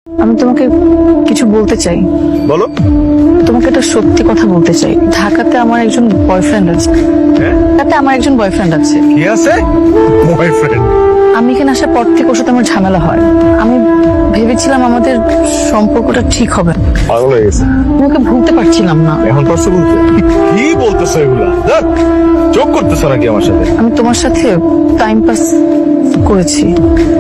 আমি তোমাকে কিছু বলতে চাই। বলো। তোমাকে একটা সত্যি কথা বলতে চাই। ঢাকাতে আমার একজন বয়ফ্রেন্ড আছে। ঢাকাতে আমার একজন বয়ফ্রেন্ড আছে। কি আছে? বয়ফ্রেন্ড? আমি এখানে আসার পর থেকে ওর সাথে আমার ঝামেলা হয়। আমি ভেবেছিলাম আমাদের সম্পর্কটা ঠিক হবে। পাগল হয়ে গেছে। আমি ওকে ভুলতে পারছিলাম না। এখন পারছো বলতে? কি বলতেছো এগুলা? যোগ করতেছো নাকি আমার সাথে? আমি তোমার সাথে টাইম পাস করেছি।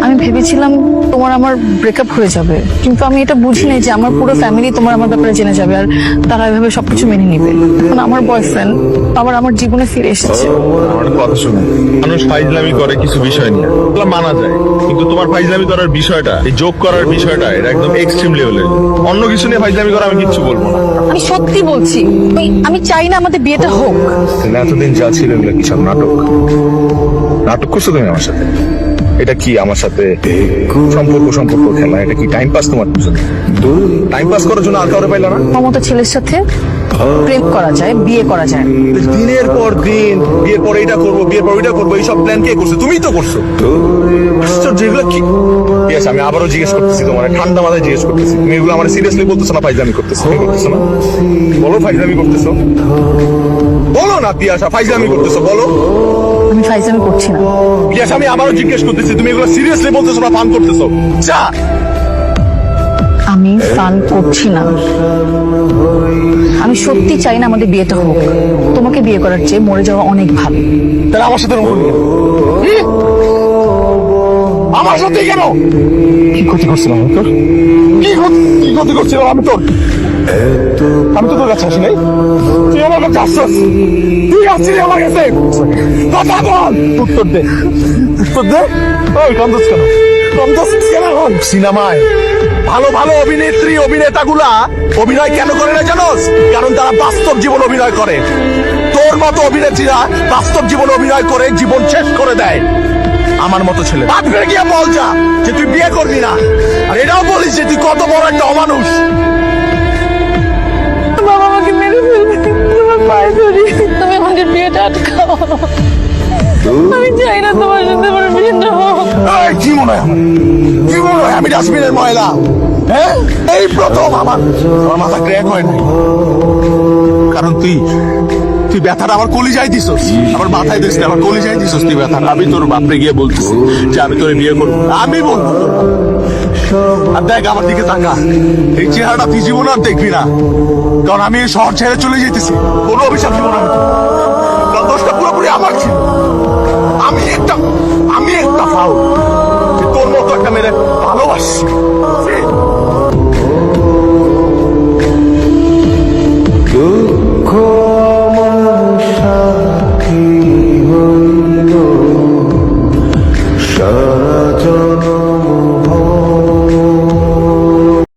আমি ভেবেছিলাম তোমার আমার ব্রেকআপ হয়ে যাবে, কিন্তু আমি এটা বুঝি নাই যে আমার পুরো ফ্যামিলি তোমার আমার ব্যাপারে জেনে যাবে আর তারা এভাবে সবকিছু মেনে নিবে। এখন আমার বয়ফ্রেন্ড আবার আমার জীবনে ফিরে এসেছে। আমার কথা শুনো, মানুষ ফাইজলামি করে কিছু বিষয় নিয়ে, এগুলো মানা যায়, কিন্তু তোমার ফাইজলামি করার বিষয়টা, এই যোগ করার বিষয়টা, এটা একদম এক্সট্রিম লেভেলের। অন্য কিছু নিয়ে ফাইজলামি করা আমি কিচ্ছু বলবো না। আমি সত্যি বলছি, আমি চাই না আমাদের বিয়েটা হোক। এতদিন যা ছিল এগুলো কি সব নাটক? নাটক করছো তুমি আমার সাথে? এটা কি আমার সাথে সম্পর্ক খেলা? এটা কি টাইম পাস তোমার? টাইম পাস করার জন্য আর কাউরে পাইলা না? মমতা ছেলের সাথে প্রেম করা যায়, বিয়ে করা যায় না। দিনের পর দিন বিয়ের পর এটা করবো, বিয়ের পর ওইটা করবো, এইসব প্ল্যান কে করছো? তুমিই তো করছো। যেগুলো কি? ঠিক আছে, আমি আবারও জিজ্ঞেস করতেছি, তোমার ঠান্ডা মাথায় জিজ্ঞেস করতেছি, তুমি এগুলো আমার সিরিয়াসলি বলতেছো না ফাইজলামি করতেছো? করতেছো না? বলো ফাইজলামি করতেছো? বলো না পিয়াসা, ফাইজলামি করতেছো? বলো। আমি ফাইজলামি করছি না। পিয়াসা, আমি আবারও জিজ্ঞেস করতেছি, তুমি এগুলো সিরিয়াসলি বলতেছো না ফান করতেছো? যা। আমি ফান করছি না। আমি সত্যি চাই না আমাদের বিয়েটা হোক। তোমাকে বিয়ে করার চেয়ে মরে যাওয়া অনেক ভালো। তাহলে আমার সাথে আমার সাথে কেন? কি ক্ষতি করছিলাম আমি তোর? কি ক্ষতি করছিলাম আমি তোর? আমি তো তোর কাছে আসি নাই। তুই আমার কাছে আসছিস। তুই আসছিলি আমার কাছে। কথা বল। উত্তর দে। উত্তর দে। ওই কান্দস কেন? কান্দস কেন? সিনেমায় ভালো ভালো অভিনেত্রী অভিনেতাগুলা অভিনয় কেন করে না জানোস? কারণ তারা বাস্তব জীবন অভিনয় করে। তোর মতো অভিনেত্রীরা বাস্তব জীবন অভিনয় করে জীবন শেষ করে দেয়। আমার মতো ছেলে বাদ ফিরে গিয়ে বল যা যে তুই বিয়ে করবি না, আর এটাও বলিস যে তুই কত বড় একটা অমানুষ। বাবা আমাকে মেরে ফেলবে। তোমার পায়ে ধরি, তুমি আমাদের বিয়েটা আটকাও। আমি চাই না তোমার সাথে আমার বিয়েটা হোক। এই কি মনে হয় আমার? কি মনে হয় আমি ডাস্টবিনের ময়লা? হ্যাঁ, এই প্রথম আমার মাথা ক্র্যাক হয় নাই। কারণ তুই ব্যথাটা আমার কলিজায় দিছস, আমার মাথায় দিস না, আমার কলিজায় দিছস তুই ব্যথাটা। আমি তোর বাপরে গিয়ে বলতেছি যে আমি তোর বিয়ে করবো, আমি বলবো। আর দেখ আমার দিকে তাকা, এই চেহারাটা তুই জীবন আর দেখবি না, কারণ আমি এই শহর ছেড়ে চলে যেতেছি। কোনো অভিশাপ জীবন আমি, কারণ দোষটা পুরোপুরি আমার ছিল। আমি একটা ফাউল। তোর মতো একটা মেয়ে ভালোবাসি।